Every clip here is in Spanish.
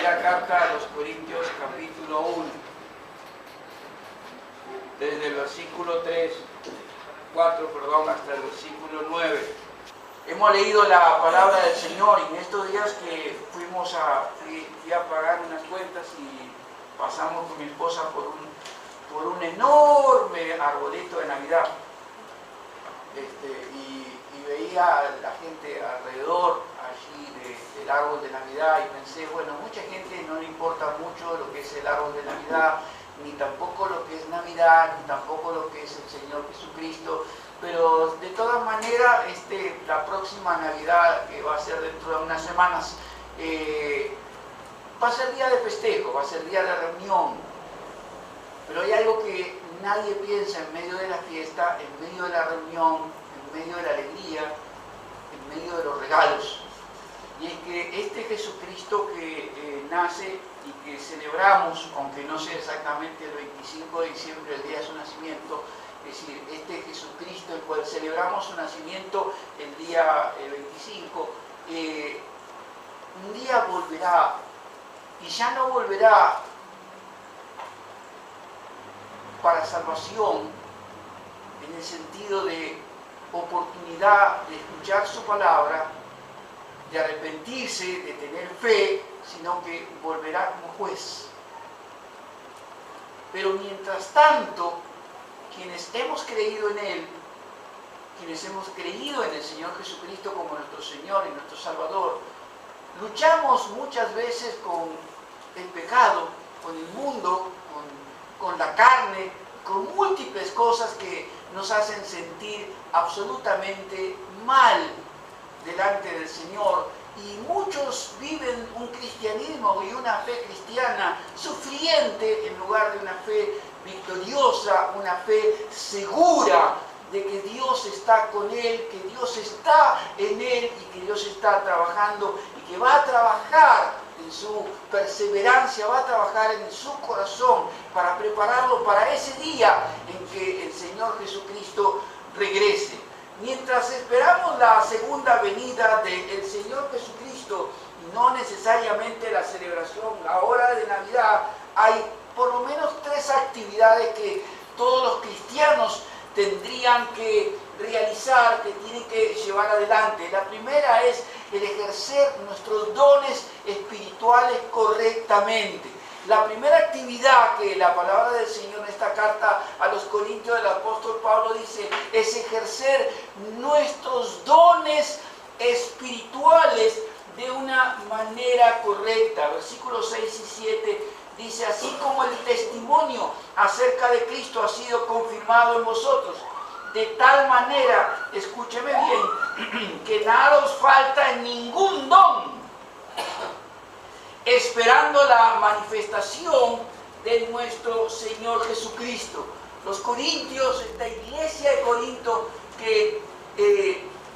Primera carta a los Corintios, capítulo 1, desde el versículo 4, hasta el versículo 9. Hemos leído la palabra del Señor y en estos días que fui a pagar unas cuentas y pasamos con mi esposa por un enorme arbolito de Navidad. Y veía a la gente alrededor allí del árbol de Navidad y pensé, bueno, mucha gente no le importa mucho lo que es el árbol de Navidad, ni tampoco lo que es Navidad, ni tampoco lo que es el Señor Jesucristo, pero de todas maneras la próxima Navidad, que va a ser dentro de unas semanas, va a ser día de festejo, va a ser día de reunión, pero hay algo que nadie piensa en medio de la fiesta, en medio de la reunión, en medio de la alegría, en medio de los regalos. Y es que este Jesucristo que nace y que celebramos, aunque no sea exactamente el 25 de diciembre, el día de su nacimiento, es decir, este Jesucristo, el cual celebramos su nacimiento el día 25, un día volverá, y ya no volverá para salvación, en el sentido de oportunidad de escuchar su palabra, de arrepentirse, de tener fe, sino que volverá como juez. Pero mientras tanto, quienes hemos creído en Él, quienes hemos creído en el Señor Jesucristo como nuestro Señor y nuestro Salvador, luchamos muchas veces con el pecado, con el mundo, con la carne, con múltiples cosas que nos hacen sentir absolutamente mal delante del Señor, y muchos viven un cristianismo y una fe cristiana sufriente en lugar de una fe victoriosa, una fe segura de que Dios está con él, que Dios está en él y que Dios está trabajando y que va a trabajar en su perseverancia, va a trabajar en su corazón para prepararlo para ese día en que el Señor Jesucristo regrese. Mientras esperamos la segunda venida del Señor Jesucristo, y no necesariamente la celebración, la hora de Navidad, hay por lo menos 3 actividades que todos los cristianos tendrían que realizar, que tienen que llevar adelante. La primera es el ejercer nuestros dones espirituales correctamente. La primera actividad que la palabra del Señor en esta carta a los Corintios del apóstol Pablo dice es ejercer nuestros dones espirituales de una manera correcta. Versículos 6 y 7 dice: así como el testimonio acerca de Cristo ha sido confirmado en vosotros, de tal manera, escúcheme bien, que nada os falta en ningún don, esperando la manifestación de nuestro Señor Jesucristo. Los corintios, esta iglesia de Corinto que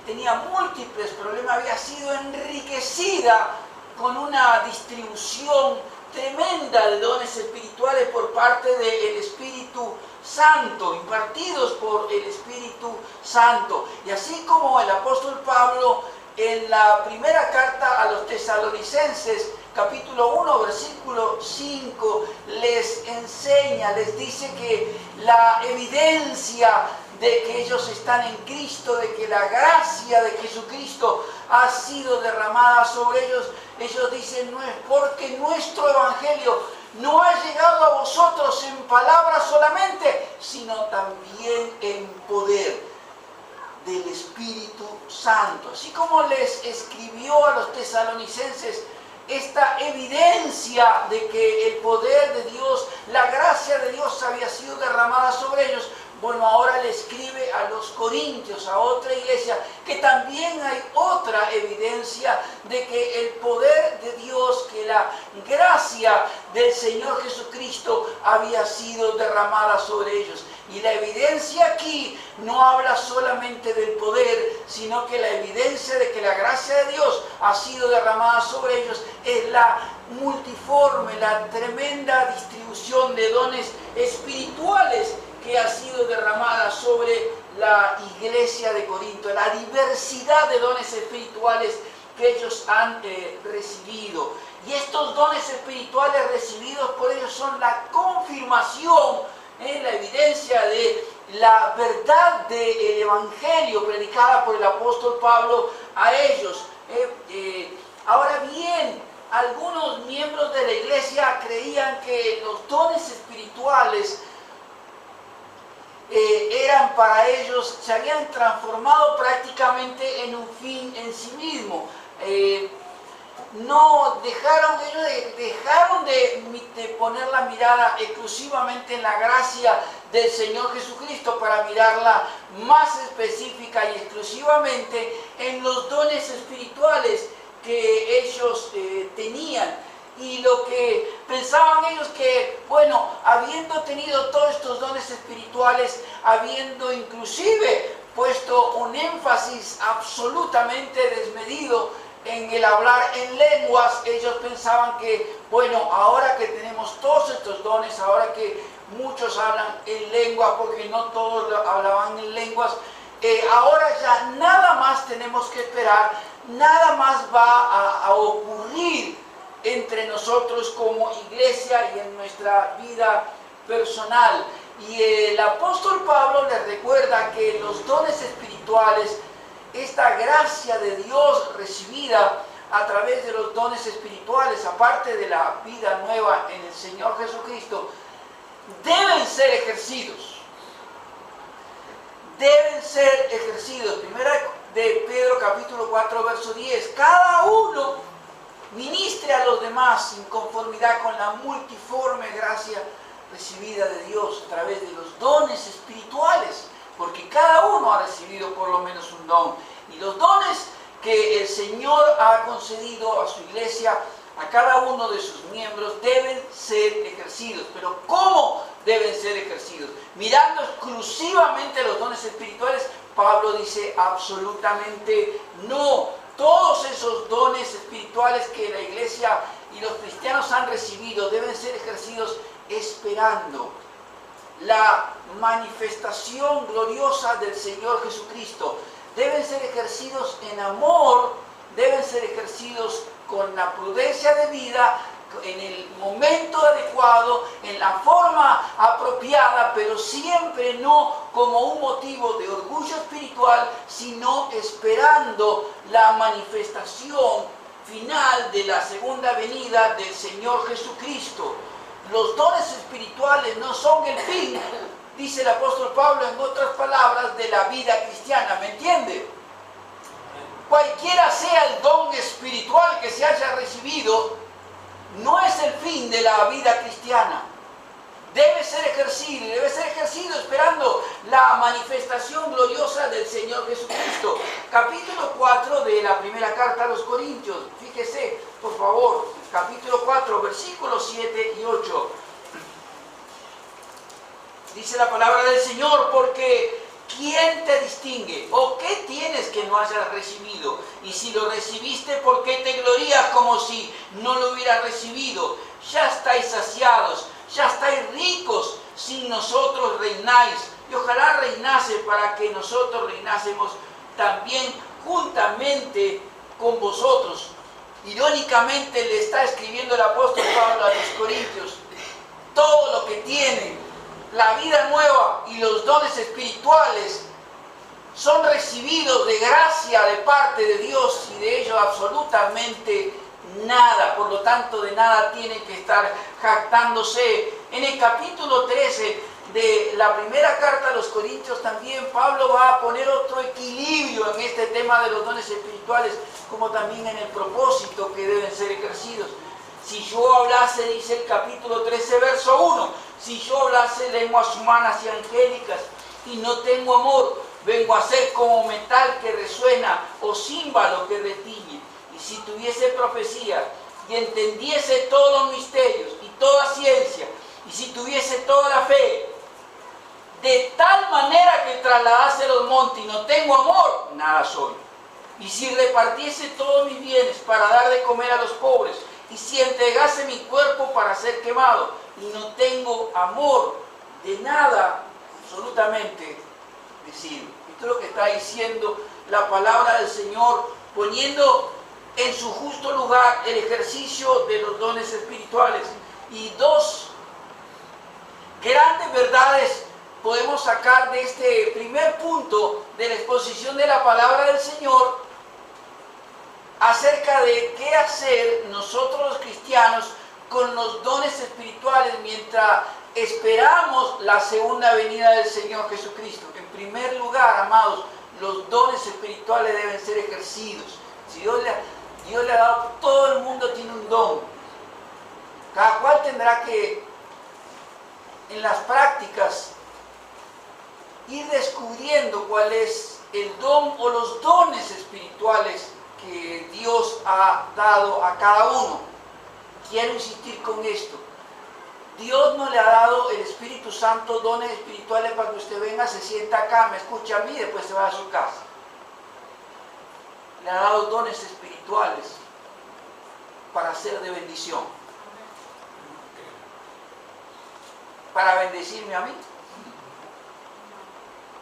tenía múltiples problemas, había sido enriquecida con una distribución tremenda de dones espirituales por parte del Espíritu Santo, impartidos por el Espíritu Santo. Y así como el apóstol Pablo en la primera carta a los tesalonicenses, capítulo 1, versículo 5, les enseña, les dice que la evidencia de que ellos están en Cristo, de que la gracia de Jesucristo ha sido derramada sobre ellos, ellos dicen, no es porque nuestro evangelio no ha llegado a vosotros en palabras solamente, sino también en poder del Espíritu Santo. Así como les escribió a los tesalonicenses esta evidencia de que el poder de Dios, la gracia de Dios había sido derramada sobre ellos, bueno, ahora le escribe a los corintios, a otra iglesia, que también hay otra evidencia de que el poder de Dios, que la gracia del Señor Jesucristo había sido derramada sobre ellos. Y la evidencia aquí no habla solamente del poder, sino que la evidencia de que la gracia de Dios ha sido derramada sobre ellos es la multiforme, la tremenda distribución de dones espirituales que ha sido derramada sobre la iglesia de Corinto, la diversidad de dones espirituales que ellos han recibido. Y estos dones espirituales recibidos por ellos son la confirmación, la evidencia de la verdad del Evangelio predicada por el apóstol Pablo a ellos. Ahora bien, algunos miembros de la iglesia creían que los dones espirituales eran para ellos, se habían transformado prácticamente en un fin en sí mismo. Dejaron de poner la mirada exclusivamente en la gracia del Señor Jesucristo para mirarla más específica y exclusivamente en los dones espirituales que ellos tenían. Y lo que pensaban ellos que, bueno, habiendo tenido todos estos dones espirituales, habiendo inclusive puesto un énfasis absolutamente desmedido en el hablar en lenguas, ellos pensaban que, bueno, ahora que tenemos todos estos dones, ahora que muchos hablan en lengua, porque no todos hablaban en lenguas, ahora ya nada más tenemos que esperar, nada más va a ocurrir entre nosotros como iglesia y en nuestra vida personal. Y el apóstol Pablo les recuerda que los dones espirituales, esta gracia de Dios recibida a través de los dones espirituales, aparte de la vida nueva en el Señor Jesucristo, deben ser ejercidos. Deben ser ejercidos. Primera de Pedro capítulo 4 verso 10. Cada uno ministre a los demás en conformidad con la multiforme gracia recibida de Dios a través de los dones espirituales, porque cada uno ha recibido por lo menos un don. Y los dones que el Señor ha concedido a su iglesia, a cada uno de sus miembros, deben ser ejercidos. Pero ¿cómo deben ser ejercidos? Mirando exclusivamente los dones espirituales, Pablo dice absolutamente no. Todos esos dones espirituales que la iglesia y los cristianos han recibido deben ser ejercidos esperando la manifestación gloriosa del Señor Jesucristo. Deben ser ejercidos en amor, deben ser ejercidos con la prudencia de vida, en el momento adecuado, en la forma apropiada, pero siempre no como un motivo de orgullo espiritual, sino esperando la manifestación final de la segunda venida del Señor Jesucristo. Los dones espirituales no son el fin, dice el apóstol Pablo en otras palabras, de la vida cristiana, ¿me entiende? Cualquiera sea el don espiritual que se haya recibido, no es el fin de la vida cristiana. Debe ser ejercido esperando la manifestación gloriosa del Señor Jesucristo. Capítulo 4 de la primera carta a los Corintios. Fíjese, por favor, capítulo 4, versículos 7 y 8. Dice la palabra del Señor, porque ¿quién te distingue? ¿O qué tienes que no hayas recibido? Y si lo recibiste, ¿por qué te glorías como si no lo hubieras recibido? Ya estáis saciados, ya estáis ricos, sin nosotros reináis. Y ojalá reinase para que nosotros reinásemos también juntamente con vosotros. Irónicamente le está escribiendo el apóstol Pablo a los Corintios. Todo lo que tienen, la vida nueva y los dones espirituales son recibidos de gracia de parte de Dios y de ello absolutamente nada. Por lo tanto, de nada tienen que estar jactándose. En el capítulo 13 de la primera carta a los Corintios también Pablo va a poner otro equilibrio en este tema de los dones espirituales, como también en el propósito que deben ser ejercidos. Si yo hablase, dice el capítulo 13, verso 1, si yo hablase lenguas humanas y angélicas y no tengo amor, vengo a ser como metal que resuena o címbalo que retiñe. Y si tuviese profecía y entendiese todos los misterios y toda ciencia, y si tuviese toda la fe, de tal manera que trasladase los montes y no tengo amor, nada soy. Y si repartiese todos mis bienes para dar de comer a los pobres, y si entregase mi cuerpo para ser quemado, y no tengo amor, de nada absolutamente me sirve. Esto es lo que está diciendo la palabra del Señor, poniendo en su justo lugar el ejercicio de los dones espirituales. Y dos grandes verdades podemos sacar de este primer punto de la exposición de la palabra del Señor acerca de qué hacer nosotros los cristianos con los dones espirituales mientras esperamos la segunda venida del Señor Jesucristo. En primer lugar, amados, los dones espirituales deben ser ejercidos. Si Dios le ha dado, todo el mundo tiene un don. Cada cual tendrá que, en las prácticas, ir descubriendo cuál es el don o los dones espirituales que Dios ha dado a cada uno. Quiero insistir con esto. Dios no le ha dado el Espíritu Santo dones espirituales para que usted venga, se sienta acá, me escuche a mí y después se va a su casa. Le ha dado dones espirituales para ser de bendición. Para bendecirme a mí.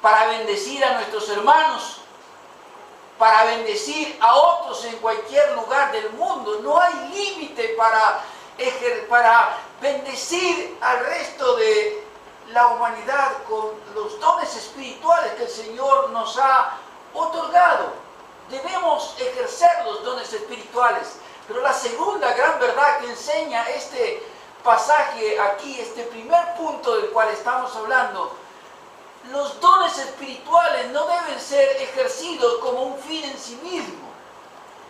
Para bendecir a nuestros hermanos. Para bendecir a otros en cualquier lugar del mundo. No hay límite para bendecir al resto de la humanidad con los dones espirituales que el Señor nos ha otorgado. Debemos ejercer los dones espirituales. Pero la segunda gran verdad que enseña este pasaje aquí, este primer punto del cual estamos hablando, los dones espirituales no deben ser ejercidos como un fin en sí mismo,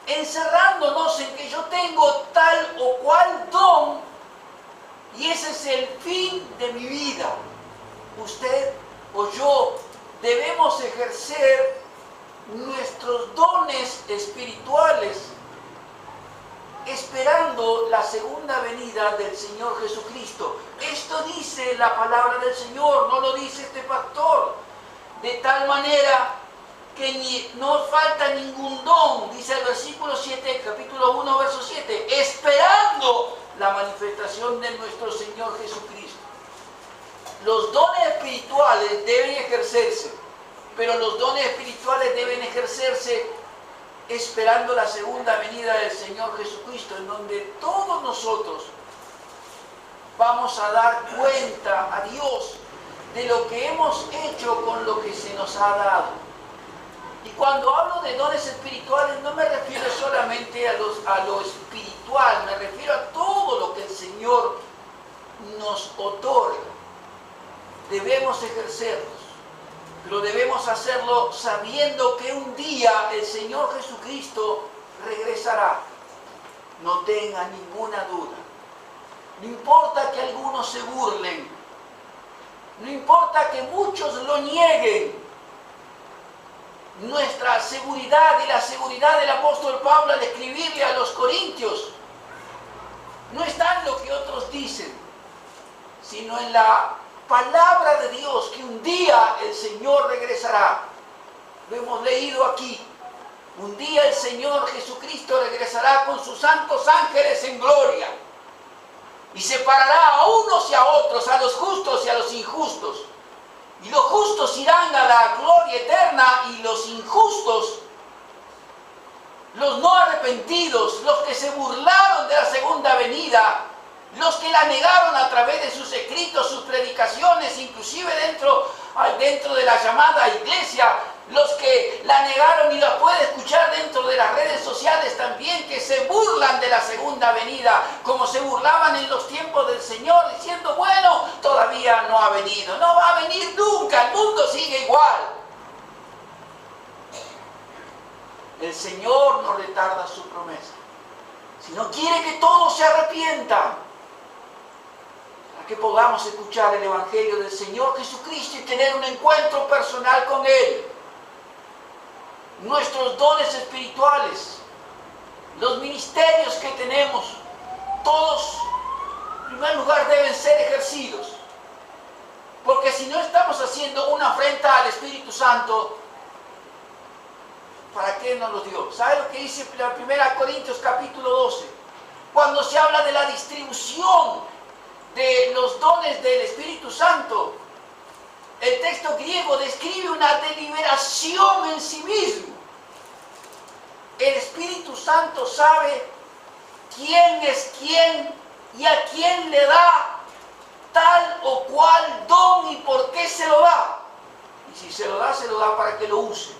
encerrándonos en que yo tengo tal o cual don y ese es el fin de mi vida. Usted o yo debemos ejercer nuestros dones espirituales esperando la segunda venida del Señor Jesucristo. Esto dice la palabra del Señor, no lo dice este pastor. De tal manera que no falta ningún don, dice el versículo 7, capítulo 1, verso 7, esperando la manifestación de nuestro Señor Jesucristo. Los dones espirituales deben ejercerse, pero los dones espirituales deben ejercerse esperando la segunda venida del Señor Jesucristo, en donde todos nosotros vamos a dar cuenta a Dios de lo que hemos hecho con lo que se nos ha dado. Y cuando hablo de dones espirituales no me refiero solamente a lo espiritual, me refiero a todo lo que el Señor nos otorga. Debemos ejercerlos. Pero debemos hacerlo sabiendo que un día el Señor Jesucristo regresará. No tenga ninguna duda. No importa que algunos se burlen. No importa que muchos lo nieguen. Nuestra seguridad y la seguridad del apóstol Pablo al escribirle a los corintios no está en lo que otros dicen, sino en la palabra de Dios, que un día el Señor regresará. Lo hemos leído aquí. Un día el Señor Jesucristo regresará con sus santos ángeles en gloria y separará a unos y a otros, a los justos y a los injustos. Y los justos irán a la gloria eterna y los injustos, los no arrepentidos, los que se burlaron de la segunda venida, los que la negaron a través de sus escritos, sus predicaciones, inclusive dentro de la llamada iglesia, los que la negaron y la puede escuchar dentro de las redes sociales también, que se burlan de la segunda venida, como se burlaban en los tiempos del Señor, diciendo, bueno, todavía no ha venido, no va a venir nunca, el mundo sigue igual. El Señor no retarda su promesa, sino quiere que todos se arrepientan, que podamos escuchar el Evangelio del Señor Jesucristo y tener un encuentro personal con Él. Nuestros dones espirituales, los ministerios que tenemos, todos, en primer lugar, deben ser ejercidos. Porque si no estamos haciendo una afrenta al Espíritu Santo, ¿para qué nos lo dio? ¿Sabe lo que dice la 1 Corintios capítulo 12? Cuando se habla de la distribución de los dones del Espíritu Santo, el texto griego describe una deliberación en sí mismo. El Espíritu Santo sabe quién es quién y a quién le da tal o cual don y por qué se lo da. Y si se lo da para que lo use.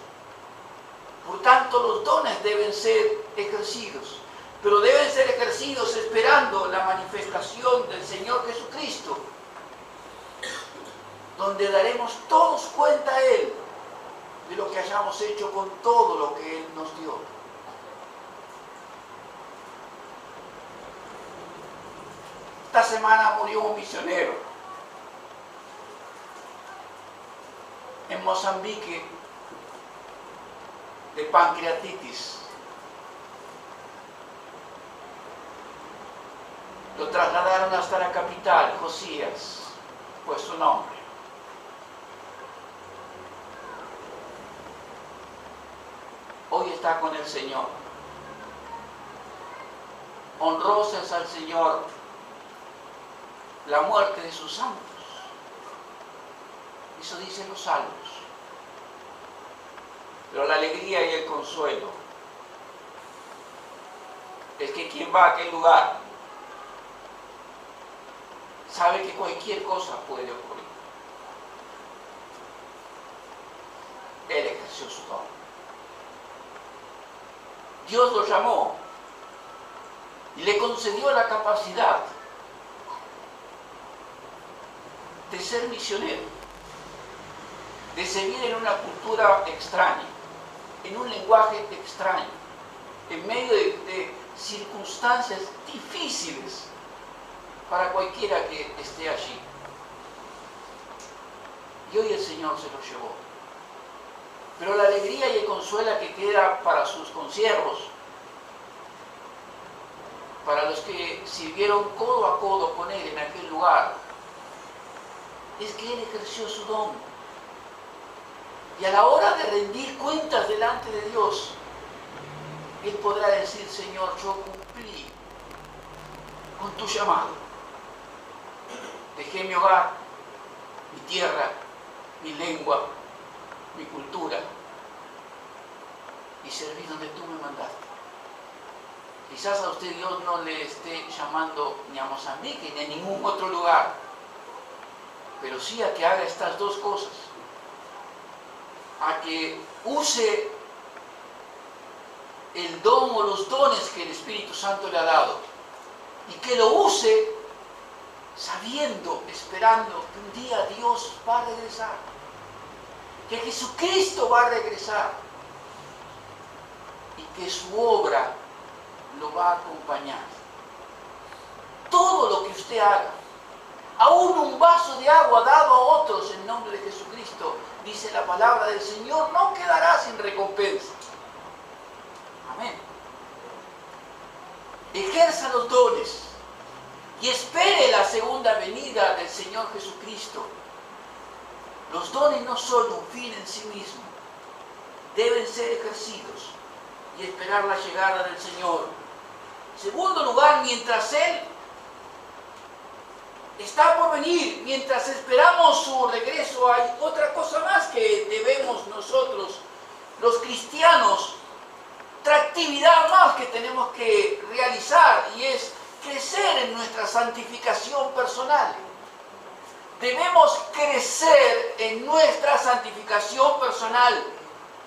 Por tanto, los dones deben ser ejercidos, pero deben ser ejercidos esperando la manifestación del Señor Jesucristo, donde daremos todos cuenta a Él de lo que hayamos hecho con todo lo que Él nos dio. Esta semana murió un misionero en Mozambique de pancreatitis. Lo trasladaron hasta la capital, Josías, fue su nombre. Hoy está con el Señor. Honrosa es al Señor la muerte de sus santos. Eso dicen los salmos. Pero la alegría y el consuelo es que quien va a aquel lugar sabe que cualquier cosa puede ocurrir. Él ejerció su don. Dios lo llamó y le concedió la capacidad de ser misionero, de seguir en una cultura extraña, en un lenguaje extraño, en medio de circunstancias difíciles para cualquiera que esté allí. Y hoy el Señor se lo llevó. Pero la alegría y el consuelo que queda para sus consiervos, para los que sirvieron codo a codo con Él en aquel lugar, es que Él ejerció su don. Y a la hora de rendir cuentas delante de Dios, Él podrá decir: Señor, yo cumplí con tu llamado. Dejé mi hogar, mi tierra, mi lengua, mi cultura, y serví donde tú me mandaste. Quizás a usted Dios no le esté llamando ni a Mozambique ni a ningún otro lugar, pero sí a que haga estas dos cosas: a que use el don o los dones que el Espíritu Santo le ha dado, y que lo use sabiendo, esperando que un día Dios va a regresar, que Jesucristo va a regresar y que su obra lo va a acompañar. Todo lo que usted haga, aún un vaso de agua dado a otros en nombre de Jesucristo, dice la palabra del Señor, no quedará sin recompensa. Amén. Ejerza los dones y espere la segunda venida del Señor Jesucristo. Los dones no son un fin en sí mismo, deben ser ejercidos y esperar la llegada del Señor. En segundo lugar, mientras Él está por venir, mientras esperamos su regreso, hay otra cosa más que debemos nosotros, los cristianos, otra actividad más que tenemos que realizar, y es crecer en nuestra santificación personal. Debemos crecer en nuestra santificación personal.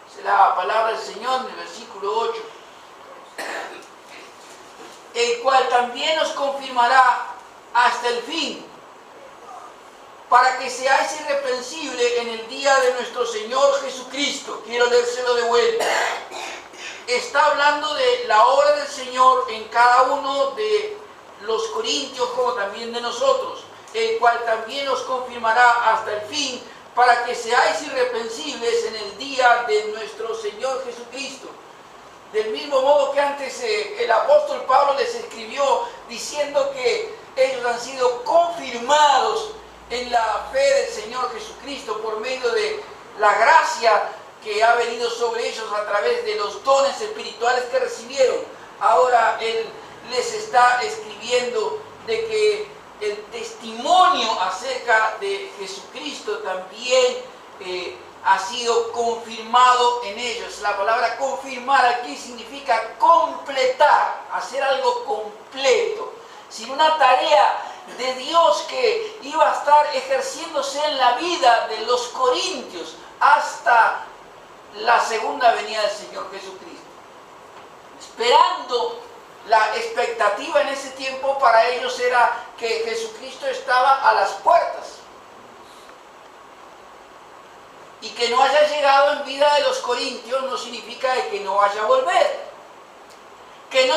Es la palabra del Señor en el versículo 8. El cual también os confirmará hasta el fin, para que seáis irreprensibles en el día de nuestro Señor Jesucristo. Quiero leérselo de vuelta. Está hablando de la obra del Señor en cada uno de los corintios, como también de nosotros, el cual también os confirmará hasta el fin, para que seáis irreprensibles en el día de nuestro Señor Jesucristo. Del mismo modo que antes el apóstol Pablo les escribió diciendo que ellos han sido confirmados en la fe del Señor Jesucristo por medio de la gracia que ha venido sobre ellos a través de los dones espirituales que recibieron. Ahora Él les está escribiendo de que el testimonio acerca de Jesucristo también ha sido confirmado en ellos. La palabra confirmar aquí significa completar, hacer algo completo. Sin una tarea de Dios que iba a estar ejerciéndose en la vida de los corintios hasta la segunda venida del Señor Jesucristo. Esperando, la expectativa en ese tiempo para ellos era que Jesucristo estaba a las puertas. Y que no haya llegado en vida de los corintios no significa que no vaya a volver. Que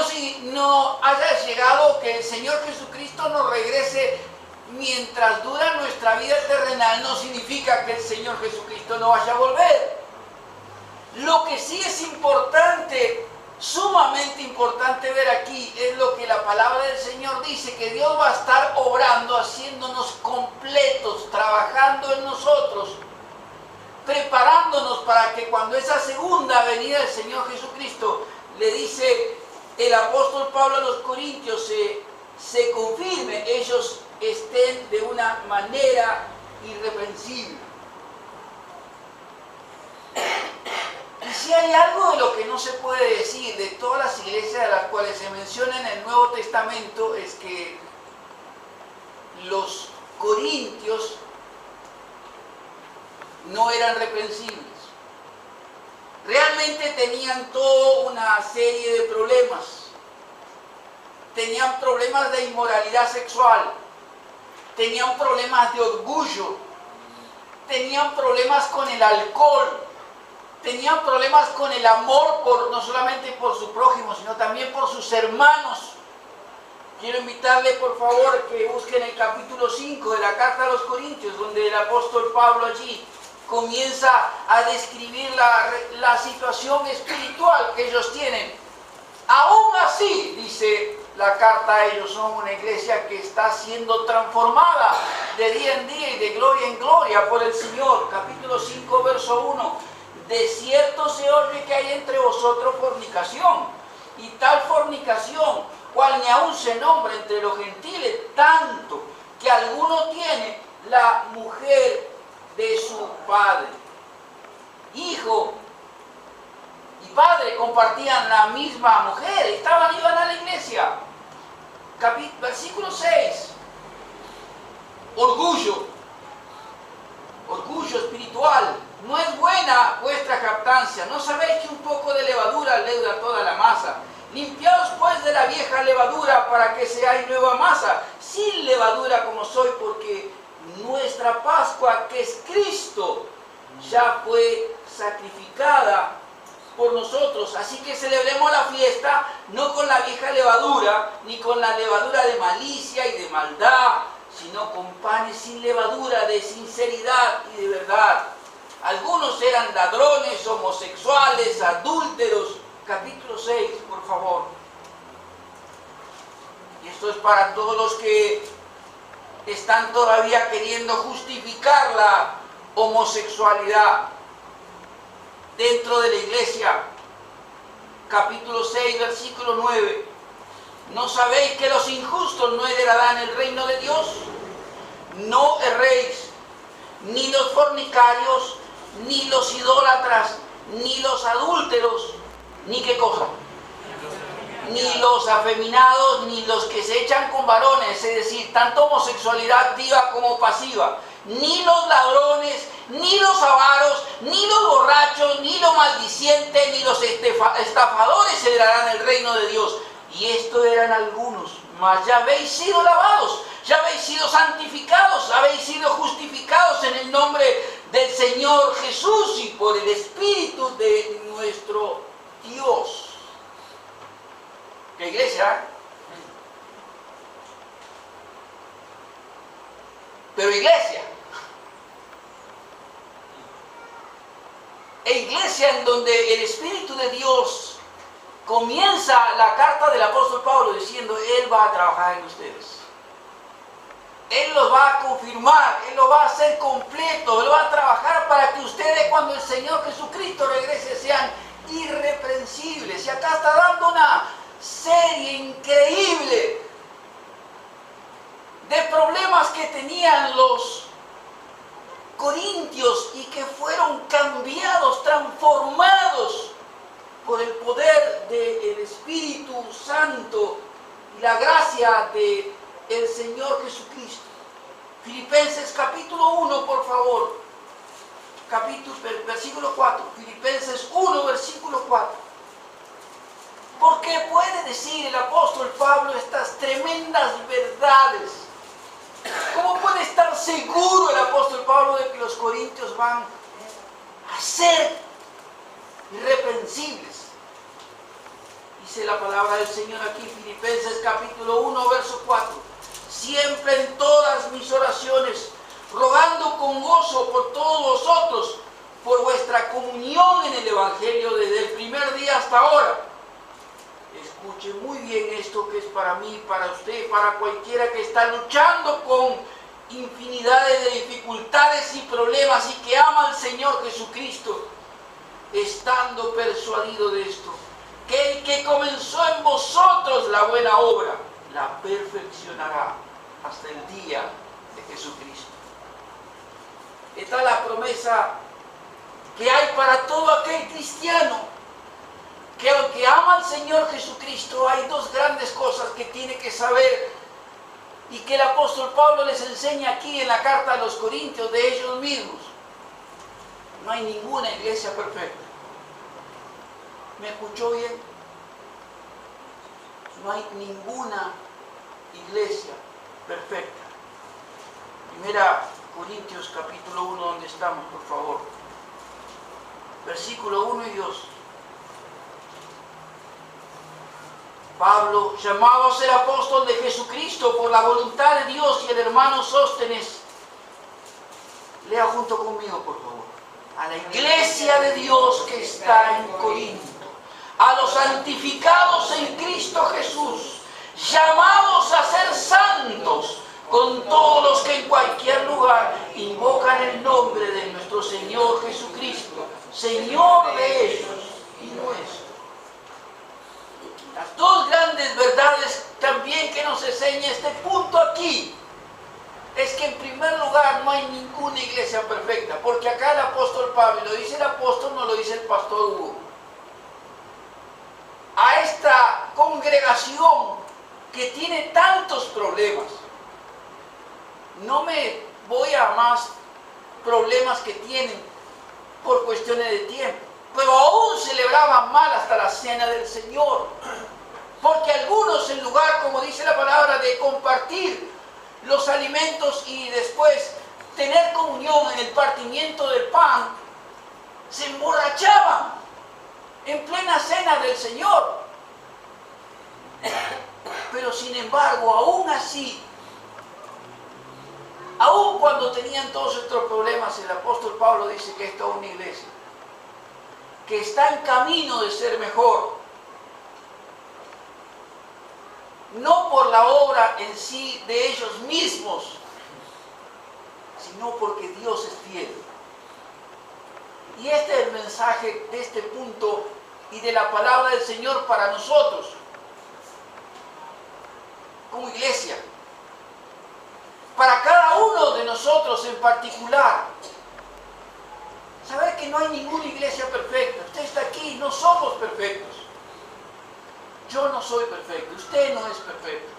no haya llegado, que el Señor Jesucristo nos regrese mientras dura nuestra vida terrenal, no significa que el Señor Jesucristo no vaya a volver. Lo que sí es importante, sumamente importante ver aquí, es lo que la palabra del Señor dice, que Dios va a estar obrando, haciéndonos completos, trabajando en nosotros, preparándonos para que cuando esa segunda venida del Señor Jesucristo, le dice el apóstol Pablo a los corintios, se confirme, ellos estén de una manera irreprensible. Y si hay algo de lo que no se puede decir de todas las iglesias de las cuales se menciona en el Nuevo Testamento, es que los corintios no eran reprensibles. Realmente tenían toda una serie de problemas. Tenían problemas de inmoralidad sexual, tenían problemas de orgullo, tenían problemas con el alcohol, tenían problemas con el amor no solamente por su prójimo, sino también por sus hermanos. Quiero invitarle por favor que busquen el capítulo 5 de la carta a los Corintios, donde el apóstol Pablo allí comienza a describir la situación espiritual que ellos tienen. Aún así, dice la carta, ellos son una iglesia que está siendo transformada de día en día y de gloria en gloria por el Señor. Capítulo 5, verso 1. De cierto se oye que hay entre vosotros fornicación, y tal fornicación, cual ni aún se nombra entre los gentiles, tanto que alguno tiene la mujer de su padre. Hijo y padre compartían la misma mujer, iban a la iglesia. Versículo 6. Orgullo espiritual. No es buena vuestra jactancia. ¿No sabéis que un poco de levadura leuda toda la masa? Limpiaos pues de la vieja levadura para que seáis nueva masa, sin levadura como soy, porque nuestra Pascua, que es Cristo, ya fue sacrificada por nosotros. Así que celebremos la fiesta no con la vieja levadura, ni con la levadura de malicia y de maldad, sino con panes sin levadura, de sinceridad y de verdad. Algunos eran ladrones, homosexuales, adúlteros. Capítulo 6, por favor. Y esto es para todos los que están todavía queriendo justificar la homosexualidad dentro de la iglesia. Capítulo 6, versículo 9. ¿No sabéis que los injustos no heredarán el reino de Dios? No erréis, ni los fornicarios, ni los idólatras, ni los adúlteros, ni qué cosa, ni los afeminados, ni los que se echan con varones, es decir, tanto homosexualidad activa como pasiva, ni los ladrones, ni los avaros, ni los borrachos, ni los maldicientes, ni los estafadores heredarán el reino de Dios. Y esto eran algunos, mas ya habéis sido lavados, ya habéis sido santificados, habéis sido justificados en el nombre del Señor Jesús y por el Espíritu de nuestro Dios. ¿Qué iglesia? Pero iglesia. E iglesia en donde el Espíritu de Dios comienza la carta del apóstol Pablo diciendo, Él va a trabajar en ustedes. Él los va a confirmar, Él los va a hacer completo, Él va a trabajar para que ustedes cuando el Señor Jesucristo regrese sean irreprensibles. Y acá está dando una serie increíble de problemas que tenían los corintios y que fueron cambiados, transformados por el poder del Espíritu Santo y la gracia del Señor Jesucristo. Filipenses capítulo 1, por favor. Versículo 4. Filipenses 1, versículo 4. Porque puede decir el apóstol Pablo estas tremendas verdades. ¿Cómo puede estar seguro el apóstol Pablo de que los corintios van a ser irreprensibles? Dice la palabra del Señor aquí, Filipenses capítulo 1, verso 4. Siempre en todas mis oraciones, rogando con gozo por todos vosotros, por vuestra comunión en el Evangelio desde el primer día hasta ahora. Escuche muy bien esto que es para mí, para usted, para cualquiera que está luchando con infinidades de dificultades y problemas y que ama al Señor Jesucristo, estando persuadido de esto, que el que comenzó en vosotros la buena obra, la perfeccionará hasta el día de Jesucristo. Esta es la promesa que hay para todo aquel cristiano, que aunque ama al Señor Jesucristo, hay dos grandes cosas que tiene que saber y que el apóstol Pablo les enseña aquí en la carta a los Corintios de ellos mismos. No hay ninguna iglesia perfecta. ¿Me escuchó bien? No hay ninguna iglesia perfecta. Primera Corintios capítulo 1, donde estamos, por favor. Versículo 1 y 2. Pablo, llamado a ser apóstol de Jesucristo por la voluntad de Dios, y el hermano Sóstenes, lea junto conmigo, por favor. A la iglesia de Dios que está en Corinto, a los santificados en Cristo Jesús, llamados a ser santos, con todos los que en cualquier lugar invocan el nombre de nuestro Señor Jesucristo, Señor de ellos y nuestro. Las dos grandes verdades también que nos enseña este punto aquí es que en primer lugar no hay ninguna iglesia perfecta, porque acá el apóstol Pablo, lo dice el apóstol, no lo dice el pastor Hugo. A esta congregación que tiene tantos problemas, no me voy a más problemas que tienen por cuestiones de tiempo, pero aún celebraban mal hasta la cena del Señor, porque algunos, en lugar, como dice la palabra, de compartir los alimentos y después tener comunión en el partimiento del pan, se emborrachaban en plena cena del Señor. Pero sin embargo, aún así, aún cuando tenían todos estos problemas, el apóstol Pablo dice que esta es una iglesia que está en camino de ser mejor, no por la obra en sí de ellos mismos, sino porque Dios es fiel. Y este es el mensaje de este punto y de la palabra del Señor para nosotros, como iglesia. Para cada uno de nosotros en particular, saber que no hay ninguna iglesia perfecta. Usted está aquí, no somos perfectos. Yo no soy perfecto, usted no es perfecto.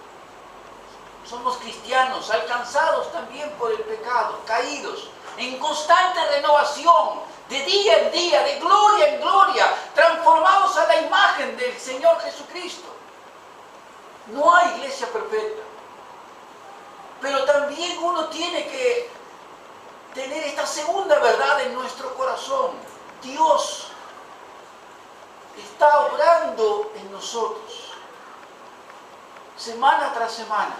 Somos cristianos, alcanzados también por el pecado, caídos, en constante renovación, de día en día, de gloria en gloria, transformados a la imagen del Señor Jesucristo. No hay iglesia perfecta. Pero también uno tiene que tener esta segunda verdad en nuestro corazón. Dios está obrando en nosotros, semana tras semana,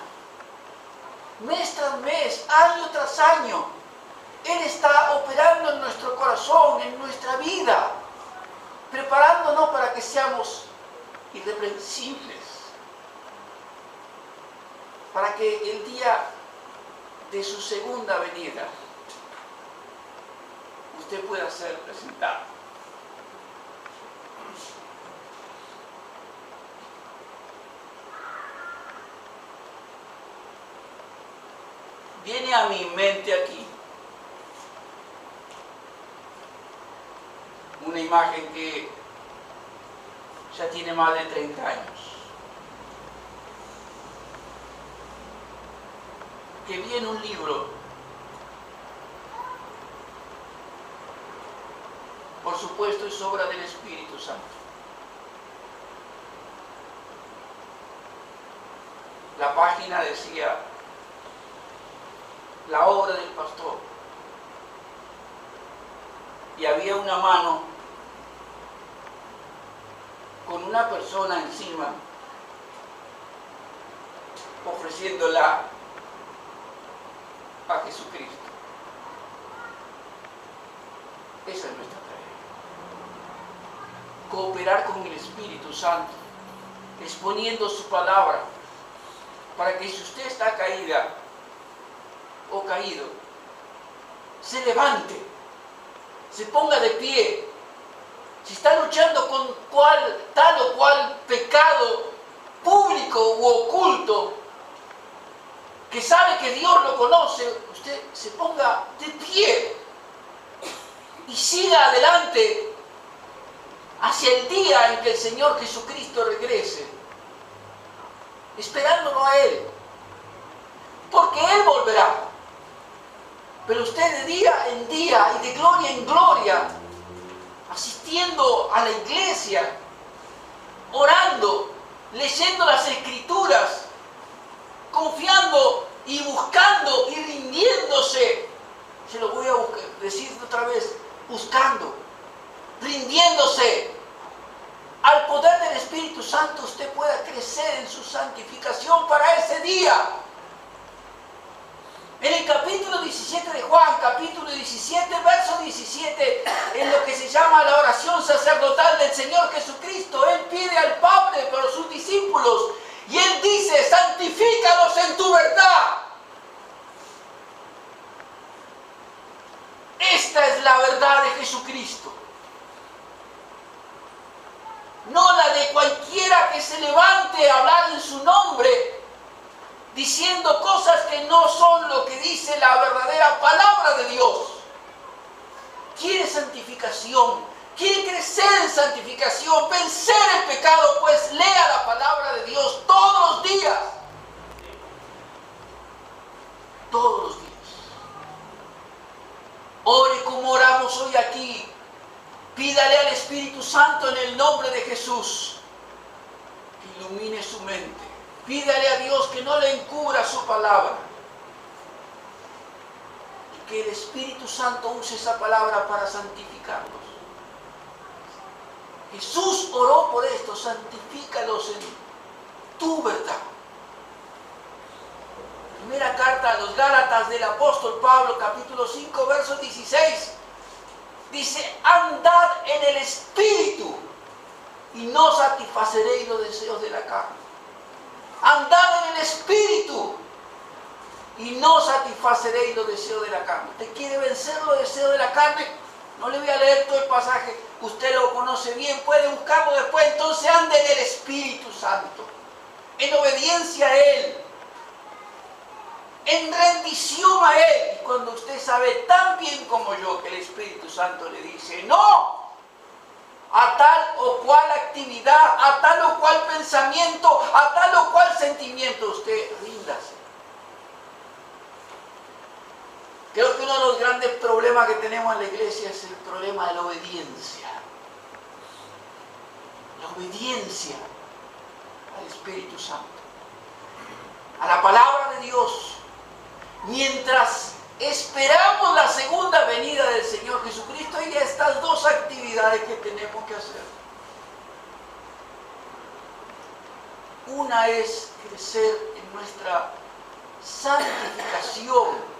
mes tras mes, año tras año. Él está operando en nuestro corazón, en nuestra vida, preparándonos para que seamos irreprensibles, para que el día de su segunda venida usted pueda ser presentado. Viene a mi mente aquí imagen que ya tiene más de 30 años. Que vi en un libro, por supuesto es obra del Espíritu Santo. La página decía, la obra del pastor. Y había una mano con una persona encima ofreciéndola a Jesucristo. Esa es nuestra tarea. Cooperar con el Espíritu Santo, exponiendo su palabra, para que si usted está caída o caído, se levante, se ponga de pie. Si está luchando con tal o cual pecado público u oculto, que sabe que Dios lo conoce, usted se ponga de pie y siga adelante hacia el día en que el Señor Jesucristo regrese, esperándolo a Él, porque Él volverá. Pero usted de día en día y de gloria en gloria, asistiendo a la iglesia, orando, leyendo las Escrituras, confiando y buscando y rindiéndose. Se lo voy a decir otra vez, buscando, rindiéndose al poder del Espíritu Santo, usted pueda crecer en su santificación para ese día. En el capítulo 17 de Juan, capítulo 17, verso 17, en lo que se llama la oración sacerdotal del Señor Jesucristo, Él pide al Padre por sus discípulos y Él dice, santifícalos en tu verdad. Esta es la verdad de Jesucristo. No la de cualquiera que se levante a hablar en su nombre, diciendo cosas que no son lo que dice la verdadera palabra de Dios. Quiere santificación, quiere crecer en santificación, vencer el pecado, pues lea la palabra de Dios todos los días. Todos los días. Ore como oramos hoy aquí. Pídale al Espíritu Santo en el nombre de Jesús que ilumine su mente. Pídale a Dios que no le encubra su palabra. Y que el Espíritu Santo use esa palabra para santificarlos. Jesús oró por esto, santifícalos en tu verdad. Primera carta a los Gálatas del apóstol Pablo, capítulo 5, verso 16. Dice, andad en el Espíritu y no satisfaceréis los deseos de la carne. Andad en el Espíritu y no satisfaceréis los deseos de la carne. ¿Usted quiere vencer los deseos de la carne? No le voy a leer todo el pasaje, usted lo conoce bien, puede buscarlo después. Entonces ande en el Espíritu Santo, en obediencia a Él, en rendición a Él. Y cuando usted sabe tan bien como yo que el Espíritu Santo le dice no a tal o cual actividad, a tal o cual pensamiento, a tal o cual sentimiento, usted ríndase. Creo que uno de los grandes problemas que tenemos en la iglesia es el problema de la obediencia. La obediencia al Espíritu Santo, a la palabra de Dios, mientras esperamos la segunda venida del Señor Jesucristo. Hay estas dos actividades que tenemos que hacer. Una es crecer en nuestra santificación.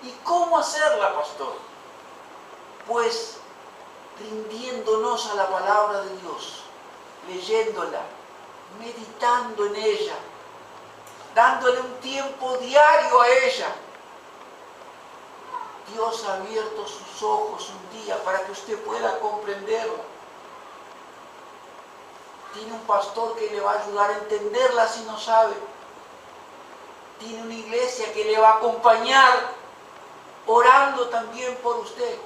¿Y cómo hacerla, pastor? Pues rindiéndonos a la palabra de Dios, leyéndola, meditando en ella, dándole un tiempo diario a ella. Dios ha abierto sus ojos un día para que usted pueda comprenderla. Tiene un pastor que le va a ayudar a entenderla si no sabe. Tiene una iglesia que le va a acompañar orando también por usted.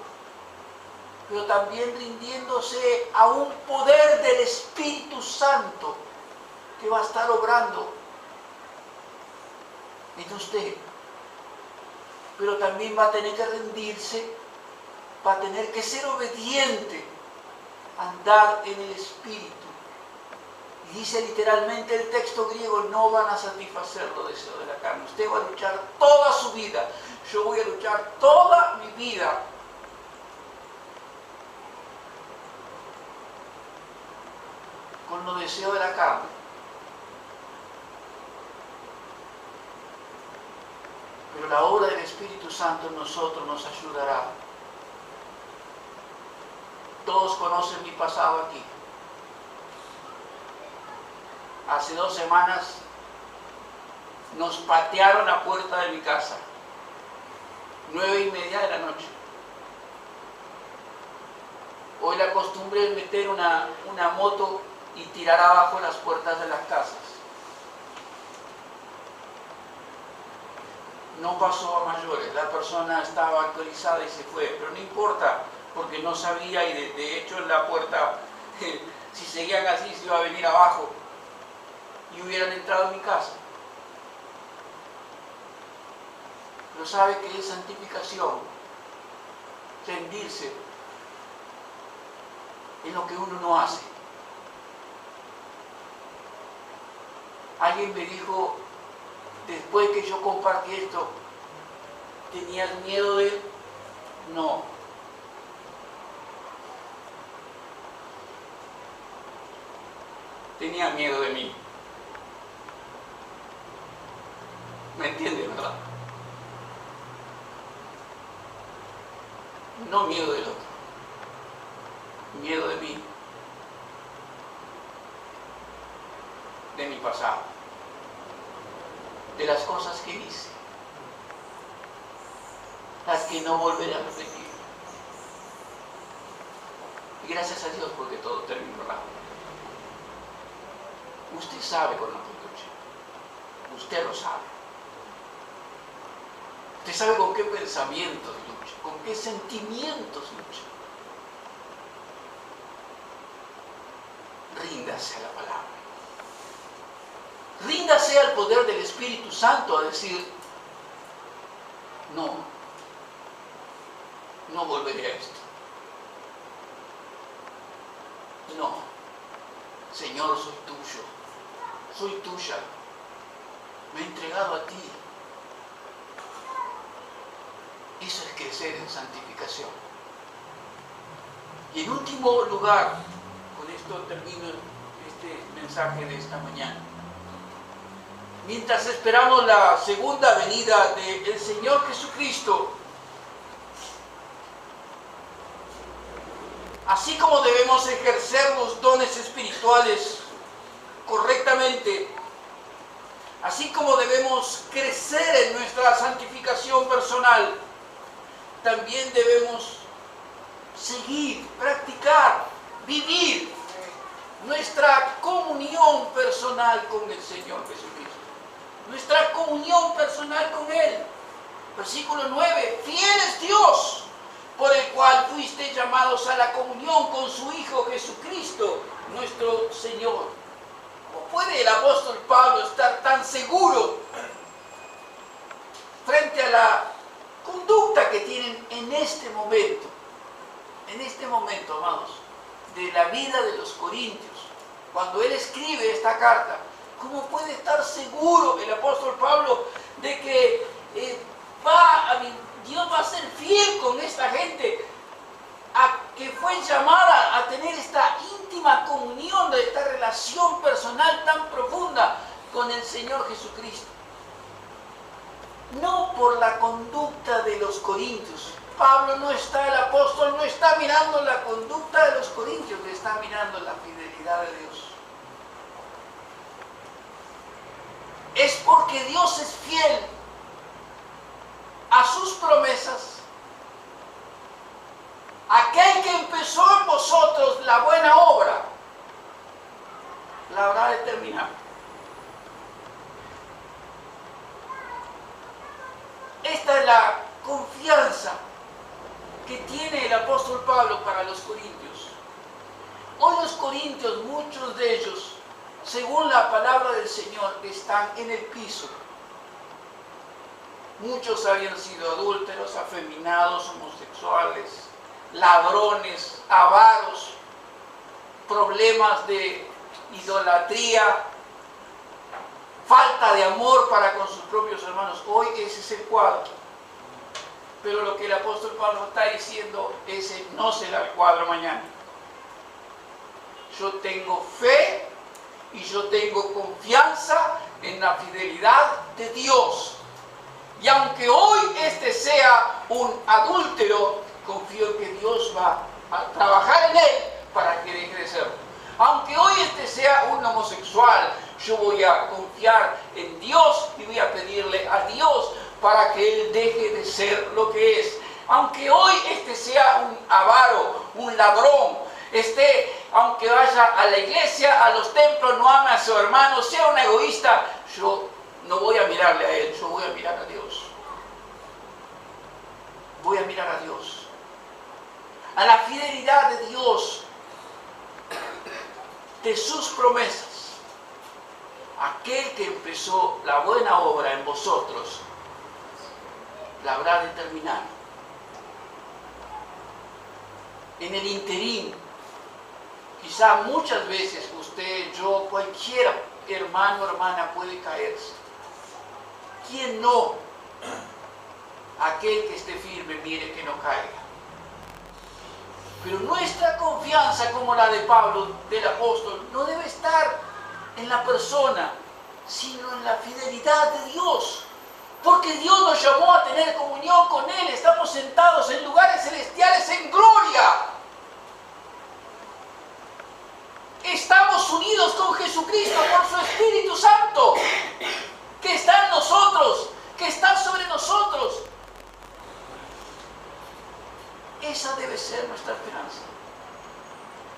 pero también rindiéndose a un poder del Espíritu Santo que va a estar obrando en usted. Pero también va a tener que rendirse, va a tener que ser obediente, andar en el Espíritu. Y dice literalmente el texto griego, no van a satisfacer los deseos de la carne. Usted va a luchar toda su vida. Yo voy a luchar toda mi vida con los deseos de la carne. Pero la obra del Espíritu Santo en nosotros nos ayudará. Todos conocen mi pasado aquí. Hace 2 semanas nos patearon la puerta de mi casa. 9:30 de la noche. Hoy la costumbre es meter una moto y tirar abajo las puertas de las casas. No pasó a mayores, la persona estaba alcoholizada y se fue, pero no importa, porque no sabía y de hecho en la puerta, si seguían así, se iba a venir abajo y hubieran entrado en mi casa. Pero sabe que es santificación, rendirse en lo que uno no hace. Alguien me dijo, después que yo compartí esto, ¿tenías miedo de él? No. Tenía miedo de mí. ¿Me entiendes, verdad? No miedo del otro. Miedo de mí. De mi pasado. De las cosas que hice. Las que no volveré a repetir. Y gracias a Dios porque todo terminó rápido. Usted sabe con lo que lucha. Usted lo sabe. Usted sabe con qué pensamientos lucha, con qué sentimientos lucha. Ríndase a la palabra. Ríndase al poder del Espíritu Santo a decir, no volveré a esto. No, Señor, soy tuyo, soy tuya, me he entregado a ti. Eso es crecer en santificación. Y en último lugar, con esto termino este mensaje de esta mañana. Mientras esperamos la segunda venida del Señor Jesucristo, así como debemos ejercer los dones espirituales correctamente, así como debemos crecer en nuestra santificación personal, también debemos seguir, practicar, vivir nuestra comunión personal con el Señor Jesucristo. Nuestra comunión personal con Él. Versículo 9. Fiel es Dios, por el cual fuiste llamados a la comunión con su Hijo Jesucristo, nuestro Señor. ¿Cómo puede el apóstol Pablo estar tan seguro frente a la conducta que tienen en este momento, amados, de la vida de los corintios? Cuando él escribe esta carta, ¿cómo puede estar seguro el apóstol Pablo de que Dios va a ser fiel con esta gente que fue llamada a tener esta íntima comunión, de esta relación personal tan profunda con el Señor Jesucristo? No por la conducta de los corintios. El apóstol no está mirando la conducta de los corintios, le está mirando la fidelidad de Dios. Es porque Dios es fiel a sus promesas. Aquel que empezó en vosotros la buena obra, la habrá de terminar. Esta es la confianza que tiene el apóstol Pablo para los corintios. Hoy los corintios, muchos de ellos, según la palabra del Señor, están en el piso. Muchos habían sido adúlteros, afeminados, homosexuales, ladrones, avaros, problemas de idolatría, falta de amor para con sus propios hermanos. Hoy ese es el cuadro. Pero lo que el apóstol Pablo está diciendo, ese no será el cuadro mañana. Yo tengo fe y yo tengo confianza en la fidelidad de Dios. Y aunque hoy este sea un adúltero, confío en que Dios va a trabajar en él para que deje de serlo. Aunque hoy este sea un homosexual, yo voy a confiar en Dios y voy a pedirle a Dios para que él deje de ser lo que es. Aunque hoy este sea un avaro, un ladrón, aunque vaya a la iglesia, a los templos, no ame a su hermano, sea un egoísta, yo no voy a mirarle a él, yo voy a mirar a Dios. Voy a mirar a Dios. A la fidelidad de Dios, de sus promesas. Aquel que empezó la buena obra en vosotros, la habrá de terminar. En el interín, quizá muchas veces usted, yo, cualquier hermano o hermana puede caerse. ¿Quién no? Aquel que esté firme, mire que no caiga. Pero nuestra confianza, como la de Pablo, del apóstol, no debe estar en la persona, sino en la fidelidad de Dios. Porque Dios nos llamó a tener comunión con Él. Estamos sentados en lugares celestiales en gloria. Estamos unidos con Jesucristo por su Espíritu Santo, que está en nosotros, que está sobre nosotros. Esa debe ser nuestra esperanza.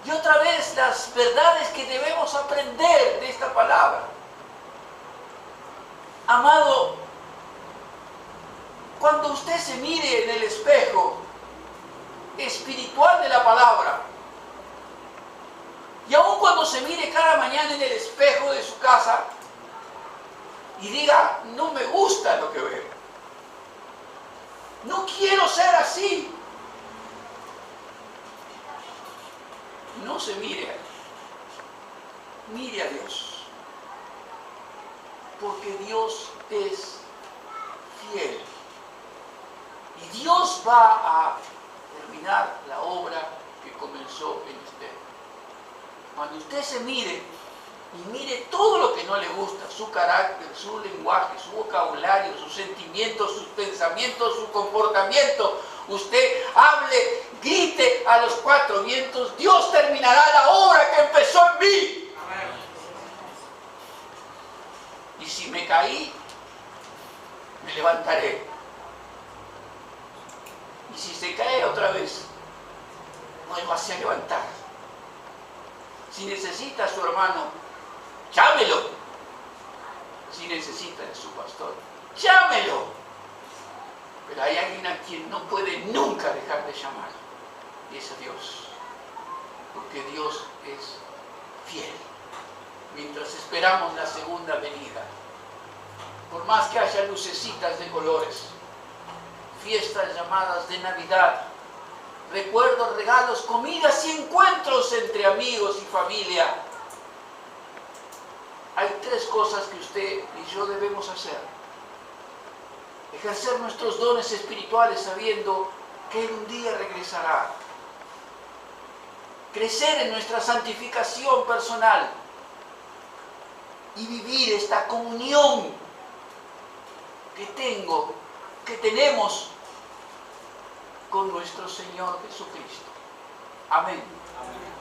Y otra vez, las verdades que debemos aprender de esta palabra. Amado, cuando usted se mire en el espejo espiritual de la palabra, y aun cuando se mire cada mañana en el espejo de su casa y diga, no me gusta lo que veo, no quiero ser así, no se mire, mire a Dios, porque Dios es fiel y Dios va a terminar la obra que comenzó en usted. Cuando usted se mire y mire todo lo que no le gusta, su carácter, su lenguaje, su vocabulario, sus sentimientos, sus pensamientos, su comportamiento, usted hable, grite a los cuatro vientos, Dios terminará la obra que empezó en mí. Amén. Y si me caí, me levantaré. Y si se cae otra vez, vuélvase a levantar. Si necesita a su hermano, llámelo. Si necesita a su pastor, llámelo. Pero hay alguien a quien no puede nunca dejar de llamar, y es a Dios. Porque Dios es fiel. Mientras esperamos la segunda venida, por más que haya lucecitas de colores, fiestas llamadas de Navidad, recuerdos, regalos, comidas y encuentros entre amigos y familia, hay tres cosas que usted y yo debemos hacer. Ejercer nuestros dones espirituales sabiendo que Él un día regresará. Crecer en nuestra santificación personal y vivir esta comunión que tenemos con nuestro Señor Jesucristo. Amén. Amén.